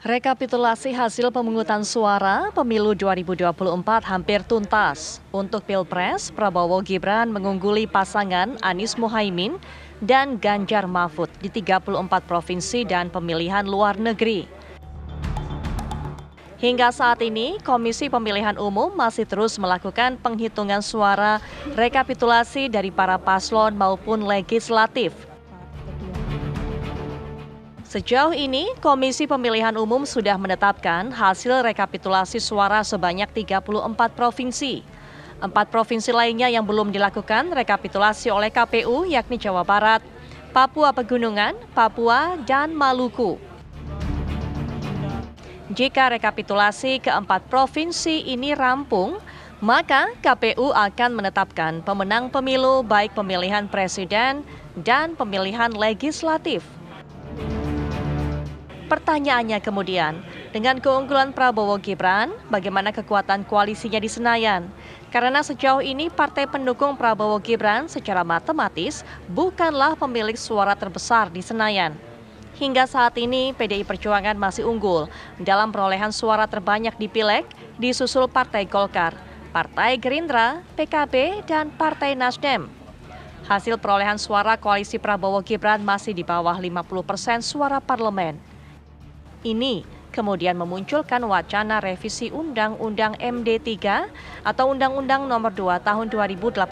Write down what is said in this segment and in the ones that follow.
Rekapitulasi hasil pemungutan suara pemilu 2024 hampir tuntas. Untuk Pilpres, Prabowo Gibran mengungguli pasangan Anies Muhaimin dan Ganjar Mahfud di 34 provinsi dan pemilihan luar negeri. Hingga saat ini, Komisi Pemilihan Umum masih terus melakukan penghitungan suara rekapitulasi dari para paslon maupun legislatif. Sejauh ini, Komisi Pemilihan Umum sudah menetapkan hasil rekapitulasi suara sebanyak 34 provinsi. 4 provinsi lainnya yang belum dilakukan rekapitulasi oleh KPU yakni Jawa Barat, Papua Pegunungan, Papua, dan Maluku. Jika rekapitulasi keempat provinsi ini rampung, maka KPU akan menetapkan pemenang pemilu baik pemilihan presiden dan pemilihan legislatif. Pertanyaannya kemudian, dengan keunggulan Prabowo Gibran, bagaimana kekuatan koalisinya di Senayan? Karena sejauh ini partai pendukung Prabowo Gibran secara matematis bukanlah pemilik suara terbesar di Senayan. Hingga saat ini PDI Perjuangan masih unggul dalam perolehan suara terbanyak di Pileg, disusul Partai Golkar, Partai Gerindra, PKB, dan Partai Nasdem. Hasil perolehan suara koalisi Prabowo Gibran masih di bawah 50% suara parlemen. Ini kemudian memunculkan wacana revisi Undang-Undang MD3 atau Undang-Undang Nomor 2 Tahun 2018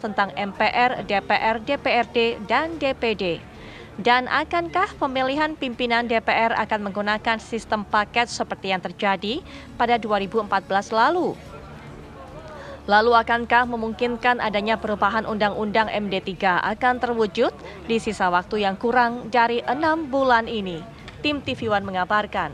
tentang MPR, DPR, DPRD, dan DPD. Dan akankah pemilihan pimpinan DPR akan menggunakan sistem paket seperti yang terjadi pada 2014 lalu? Lalu akankah memungkinkan adanya perubahan Undang-Undang MD3 akan terwujud di sisa waktu yang kurang dari 6 bulan ini? Tim TV One mengabarkan.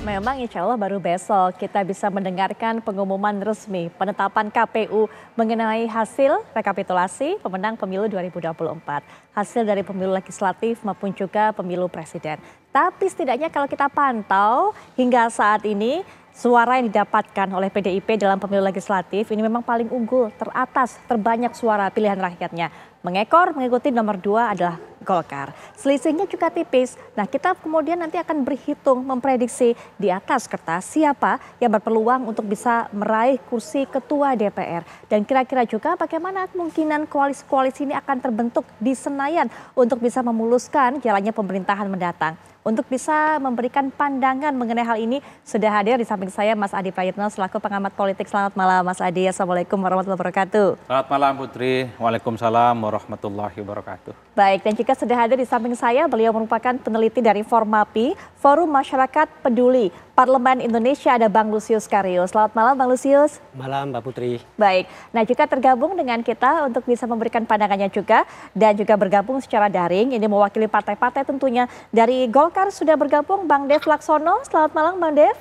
Memang insya Allah baru besok kita bisa mendengarkan pengumuman resmi penetapan KPU mengenai hasil rekapitulasi pemenang pemilu 2024. Hasil dari pemilu legislatif maupun juga pemilu presiden. Tapi setidaknya kalau kita pantau hingga saat ini suara yang didapatkan oleh PDIP dalam pemilu legislatif ini memang paling unggul, teratas, terbanyak suara pilihan rakyatnya. Mengekor mengikuti nomor 2 adalah Golkar. Selisihnya juga tipis. Nah, kita kemudian nanti akan berhitung memprediksi di atas kertas siapa yang berpeluang untuk bisa meraih kursi ketua DPR. Dan kira-kira juga bagaimana kemungkinan koalisi-koalisi ini akan terbentuk di Senayan untuk bisa memuluskan jalannya pemerintahan mendatang. Untuk bisa memberikan pandangan mengenai hal ini, sudah hadir di samping saya Mas Adi Prayitno selaku pengamat politik. Selamat malam Mas Adi, Assalamualaikum warahmatullahi wabarakatuh. Selamat malam Putri, Waalaikumsalam warahmatullahi wabarakatuh. Baik, dan juga sudah hadir di samping saya, beliau merupakan peneliti dari Formapi, Forum Masyarakat Peduli Parlemen Indonesia, ada Bang Lusius Karyo. Selamat malam Bang Lusius. Malam Mbak Putri. Baik, nah juga tergabung dengan kita untuk bisa memberikan pandangannya juga dan juga bergabung secara daring. Ini mewakili partai-partai tentunya. Dari Golkar sudah bergabung Bang Dev Laksono. Selamat malam Bang Dev.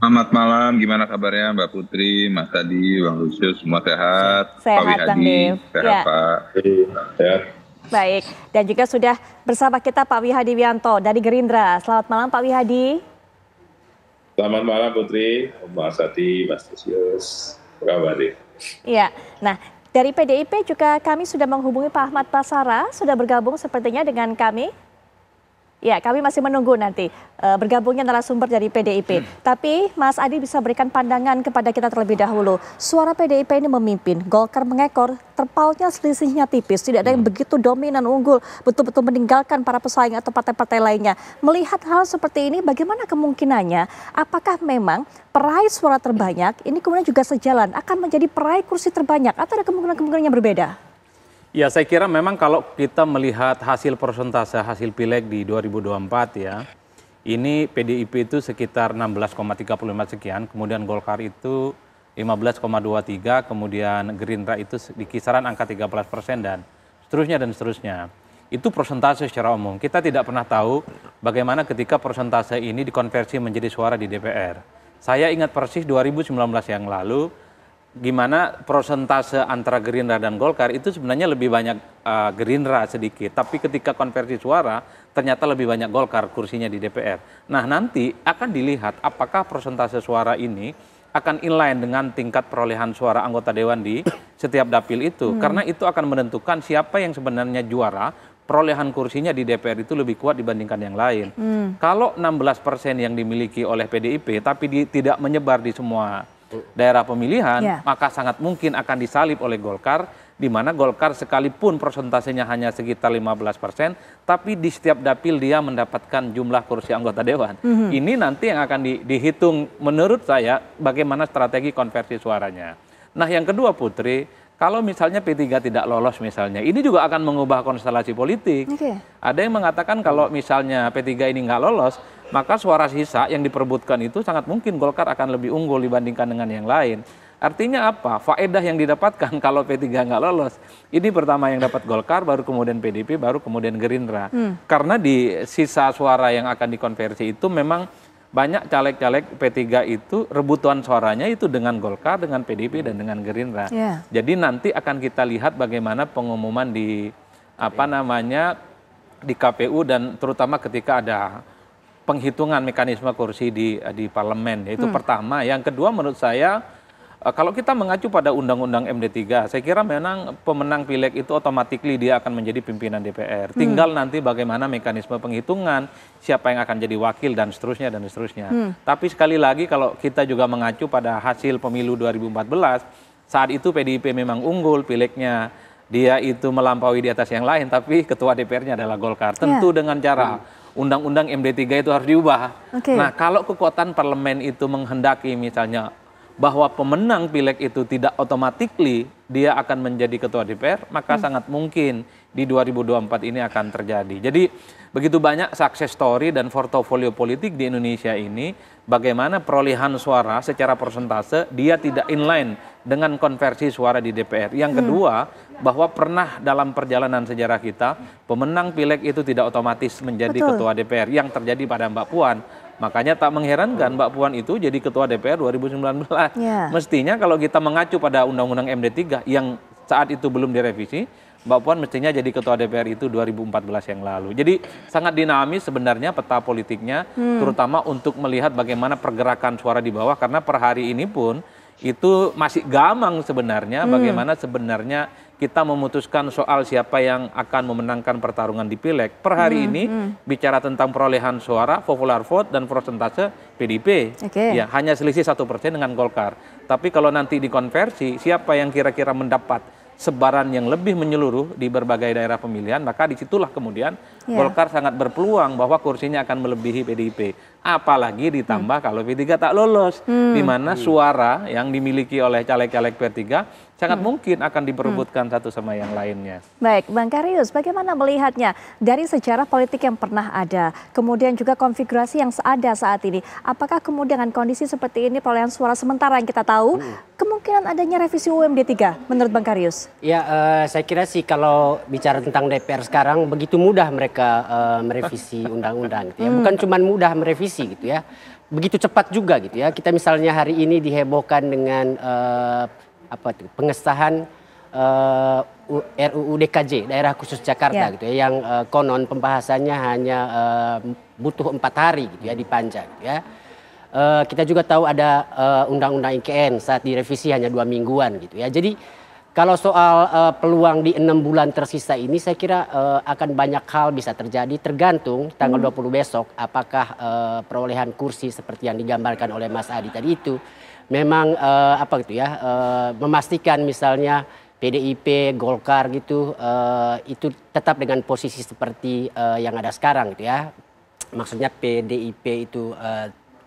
Selamat malam, gimana kabarnya Mbak Putri, Mas Adi, Bang Lusius, semua sehat? Sehat Bang Dev. Sehat ya. Pak. Sehat. Baik, dan juga sudah bersama kita Pak Wihadi Wianto dari Gerindra. Selamat malam Pak Wihadi. Selamat malam Putri, Mas Adi, Mas Lusius, apa kabar? Iya, nah dari PDIP juga kami sudah menghubungi Pak Ahmad Basara, sudah bergabung sepertinya dengan kami. Ya, kami masih menunggu nanti bergabungnya narasumber dari PDIP. Tapi Mas Adi bisa berikan pandangan kepada kita terlebih dahulu. Suara PDIP ini memimpin, Golkar mengekor, terpautnya selisihnya tipis. Tidak ada yang begitu dominan unggul, betul-betul meninggalkan para pesaing atau partai-partai lainnya. Melihat hal seperti ini, bagaimana kemungkinannya? Apakah memang peraih suara terbanyak ini kemudian juga sejalan akan menjadi peraih kursi terbanyak atau ada kemungkinan-kemungkinan yang berbeda? Ya, saya kira memang kalau kita melihat hasil persentase hasil pileg di 2024 ya, ini PDIP itu sekitar 16,35 sekian, kemudian Golkar itu 15,23, kemudian Gerindra itu di kisaran angka 13% dan seterusnya. Itu persentase secara umum. Kita tidak pernah tahu bagaimana ketika persentase ini dikonversi menjadi suara di DPR. Saya ingat persis 2019 yang lalu, gimana persentase antara Gerindra dan Golkar itu sebenarnya lebih banyak Gerindra sedikit. Tapi ketika konversi suara ternyata lebih banyak Golkar kursinya di DPR. Nah nanti akan dilihat apakah persentase suara ini akan inline dengan tingkat perolehan suara anggota dewan di setiap dapil itu. Karena itu akan menentukan siapa yang sebenarnya juara, perolehan kursinya di DPR itu lebih kuat dibandingkan yang lain. Kalau 16% yang dimiliki oleh PDIP tapi tidak menyebar di semua daerah pemilihan, maka sangat mungkin akan disalip oleh Golkar, di mana Golkar sekalipun persentasenya hanya sekitar 15%, tapi di setiap dapil dia mendapatkan jumlah kursi anggota dewan. Ini nanti yang akan dihitung menurut saya bagaimana strategi konversi suaranya. Nah yang kedua Putri, kalau misalnya P3 tidak lolos misalnya, ini juga akan mengubah konstelasi politik. Ada yang mengatakan kalau misalnya P3 ini nggak lolos, maka suara sisa yang diperebutkan itu sangat mungkin Golkar akan lebih unggul dibandingkan dengan yang lain. Artinya apa? Faedah yang didapatkan kalau P3 nggak lolos, ini pertama yang dapat Golkar, baru kemudian PDIP, baru kemudian Gerindra. Karena di sisa suara yang akan dikonversi itu memang banyak caleg-caleg P3 itu rebutan suaranya itu dengan Golkar, dengan PDIP, dan dengan Gerindra. Jadi nanti akan kita lihat bagaimana pengumuman di di KPU dan terutama ketika ada penghitungan mekanisme kursi di parlemen. Yaitu pertama. Yang kedua menurut saya, kalau kita mengacu pada Undang-Undang MD3, saya kira memang pemenang pileg itu otomatis dia akan menjadi pimpinan DPR. Tinggal nanti bagaimana mekanisme penghitungan, siapa yang akan jadi wakil dan seterusnya dan seterusnya. Tapi sekali lagi kalau kita juga mengacu pada hasil pemilu 2014, saat itu PDIP memang unggul, pilegnya dia itu melampaui di atas yang lain, tapi ketua DPR-nya adalah Golkar. Tentu dengan cara Undang-Undang MD3 itu harus diubah. Nah kalau kekuatan parlemen itu menghendaki misalnya bahwa pemenang pileg itu tidak otomatis dia akan menjadi ketua DPR, maka sangat mungkin di 2024 ini akan terjadi. Jadi begitu banyak success story dan portofolio politik di Indonesia ini, bagaimana perolehan suara secara persentase dia tidak inline dengan konversi suara di DPR. Yang kedua, bahwa pernah dalam perjalanan sejarah kita, pemenang pileg itu tidak otomatis menjadi ketua DPR, yang terjadi pada Mbak Puan. Makanya tak mengherankan Mbak Puan itu jadi ketua DPR 2019. Mestinya kalau kita mengacu pada Undang-Undang MD3 yang saat itu belum direvisi, Mbak Puan mestinya jadi ketua DPR itu 2014 yang lalu. Jadi sangat dinamis sebenarnya peta politiknya, terutama untuk melihat bagaimana pergerakan suara di bawah, karena per hari ini pun itu masih gamang sebenarnya bagaimana sebenarnya kita memutuskan soal siapa yang akan memenangkan pertarungan di pileg. Per hari ini bicara tentang perolehan suara, popular vote dan persentase PDIP. Ya, hanya selisih 1% dengan Golkar. Tapi kalau nanti dikonversi, siapa yang kira-kira mendapat sebaran yang lebih menyeluruh di berbagai daerah pemilihan, maka disitulah kemudian Golkar sangat berpeluang bahwa kursinya akan melebihi PDIP. Apalagi ditambah kalau P3 tak lolos, di mana suara yang dimiliki oleh caleg-caleg P3 sangat mungkin akan diperebutkan satu sama yang lainnya. Baik, Bang Karius, bagaimana melihatnya dari sejarah politik yang pernah ada, kemudian juga konfigurasi yang ada saat ini? Apakah kemudian dengan kondisi seperti ini perolehan suara sementara yang kita tahu, kemungkinan adanya revisi UMD 3 menurut Bang Karius? Ya, saya kira sih kalau bicara tentang DPR sekarang begitu mudah mereka merevisi undang-undang gitu ya. Bukan cuma mudah merevisi gitu ya. Begitu cepat juga gitu ya. Kita misalnya hari ini dihebohkan dengan pengesahan RUU DKJ, Daerah Khusus Jakarta gitu ya, yang konon pembahasannya hanya butuh 4 hari gitu ya dipanjang gitu ya. Kita juga tahu ada Undang-Undang IKN saat direvisi hanya 2 mingguan gitu ya. Jadi kalau soal peluang di 6 bulan tersisa ini saya kira akan banyak hal bisa terjadi, tergantung tanggal 20 besok apakah perolehan kursi seperti yang digambarkan oleh Mas Adi tadi itu memang memastikan misalnya PDIP, Golkar gitu itu tetap dengan posisi seperti yang ada sekarang gitu ya. Maksudnya PDIP itu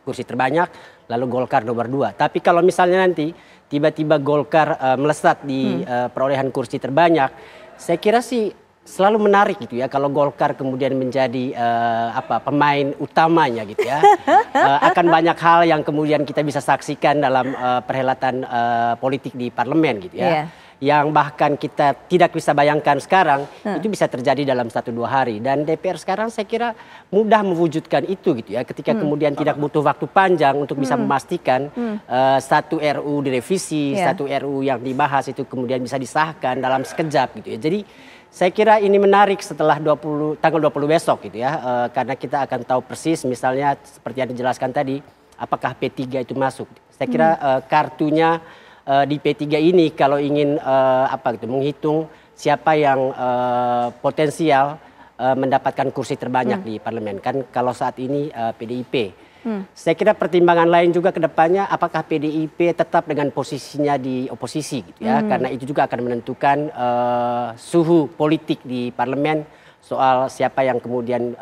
kursi terbanyak, lalu Golkar nomor 2. Tapi kalau misalnya nanti tiba-tiba Golkar melesat di perolehan kursi terbanyak, saya kira sih selalu menarik gitu ya kalau Golkar kemudian menjadi pemain utamanya gitu ya. Akan banyak hal yang kemudian kita bisa saksikan dalam perhelatan politik di parlemen gitu ya. Yang bahkan kita tidak bisa bayangkan sekarang itu bisa terjadi dalam 1-2 hari. Dan DPR sekarang saya kira mudah mewujudkan itu gitu ya. Ketika kemudian tidak butuh waktu panjang untuk bisa memastikan satu RU direvisi, satu RU yang dibahas itu kemudian bisa disahkan dalam sekejap gitu ya. Jadi saya kira ini menarik setelah tanggal 20 besok gitu ya. Karena kita akan tahu persis misalnya seperti yang dijelaskan tadi, apakah P3 itu masuk. Saya kira kartunya di P3 ini kalau ingin menghitung siapa yang potensial mendapatkan kursi terbanyak di parlemen, kan kalau saat ini PDIP. Saya kira pertimbangan lain juga ke depannya apakah PDIP tetap dengan posisinya di oposisi gitu ya, karena itu juga akan menentukan suhu politik di parlemen soal siapa yang kemudian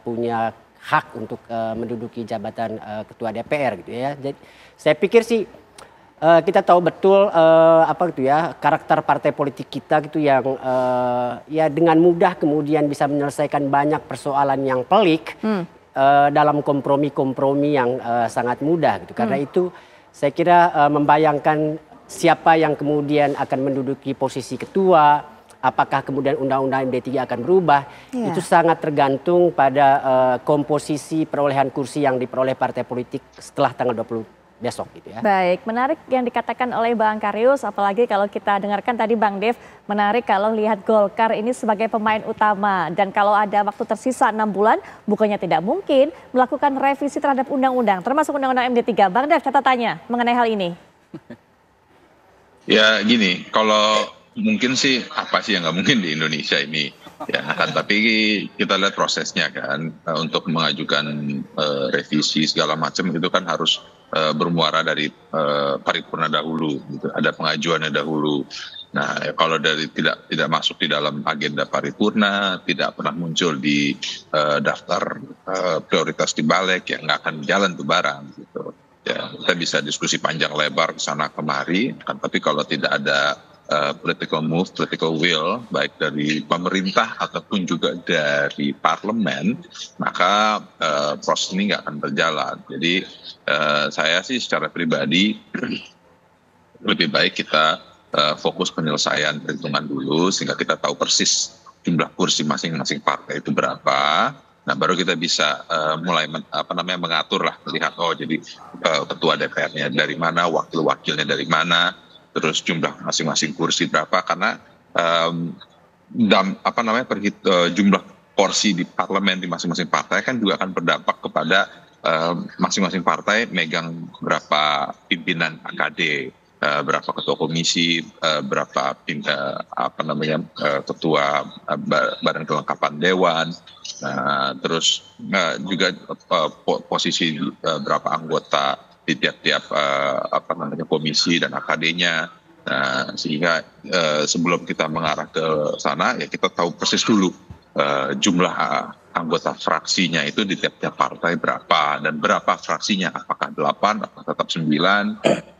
punya hak untuk menduduki jabatan ketua DPR gitu ya. Jadi saya pikir sih kita tahu betul karakter partai politik kita gitu yang ya dengan mudah kemudian bisa menyelesaikan banyak persoalan yang pelik dalam kompromi-kompromi yang sangat mudah gitu. Karena itu saya kira membayangkan siapa yang kemudian akan menduduki posisi ketua, apakah kemudian undang-undang MD3 akan berubah, itu sangat tergantung pada komposisi perolehan kursi yang diperoleh partai politik setelah tanggal 20 besok gitu ya. Baik, menarik yang dikatakan oleh Bang Karius, apalagi kalau kita dengarkan tadi Bang Dev, menarik kalau lihat Golkar ini sebagai pemain utama. Dan kalau ada waktu tersisa 6 bulan, bukannya tidak mungkin melakukan revisi terhadap undang-undang, termasuk undang-undang MD3. Bang Dev, catatannya mengenai hal ini. Ya gini, kalau mungkin sih apa sih yang nggak mungkin di Indonesia ini ya kan, tapi kita lihat prosesnya kan, untuk mengajukan revisi segala macam itu kan harus bermuara dari paripurna dahulu gitu. Ada pengajuannya dahulu. Nah kalau dari tidak masuk di dalam agenda paripurna, tidak pernah muncul di daftar prioritas di balik, ya nggak akan jalan tuh barang gitu ya. Kita bisa diskusi panjang lebar ke sana kemari kan, tapi kalau tidak ada political move, political will, baik dari pemerintah ataupun juga dari parlemen, maka proses ini nggak akan berjalan. Jadi saya sih secara pribadi lebih baik kita fokus penyelesaian perhitungan dulu, sehingga kita tahu persis jumlah kursi masing-masing partai itu berapa. Nah baru kita bisa mulai mengatur lah, melihat jadi ketua DPR-nya dari mana, wakil-wakilnya dari mana, terus jumlah masing-masing kursi berapa, karena jumlah porsi di parlemen di masing-masing partai kan juga akan berdampak kepada masing-masing partai megang berapa pimpinan AKD, berapa ketua komisi, berapa ketua badan kelengkapan dewan, terus juga posisi berapa anggota di tiap-tiap komisi dan AKD-nya. Sehingga sebelum kita mengarah ke sana ya kita tahu persis dulu jumlah anggota fraksinya itu di tiap-tiap partai berapa, dan berapa fraksinya, apakah 8, apakah tetap 9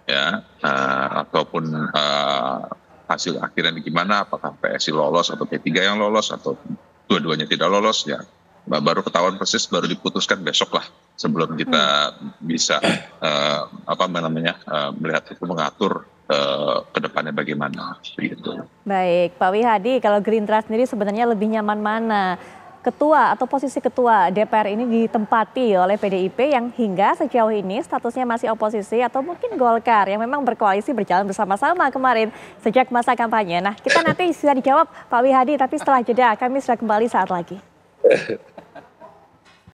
ya, ataupun hasil akhirnya gimana, apakah PSI lolos atau P3 yang lolos atau dua-duanya tidak lolos ya. Baru ketahuan persis, baru diputuskan besok lah, sebelum kita bisa melihat itu, mengatur ke depannya bagaimana gitu. Baik, Pak Wihadi, kalau Gerindra sendiri sebenarnya lebih nyaman mana? Ketua atau posisi ketua DPR ini ditempati oleh PDIP yang hingga sejauh ini statusnya masih oposisi, atau mungkin Golkar yang memang berkoalisi berjalan bersama-sama kemarin sejak masa kampanye. Nah, kita nanti sudah dijawab Pak Wihadi, tapi setelah jeda kami sudah kembali saat lagi.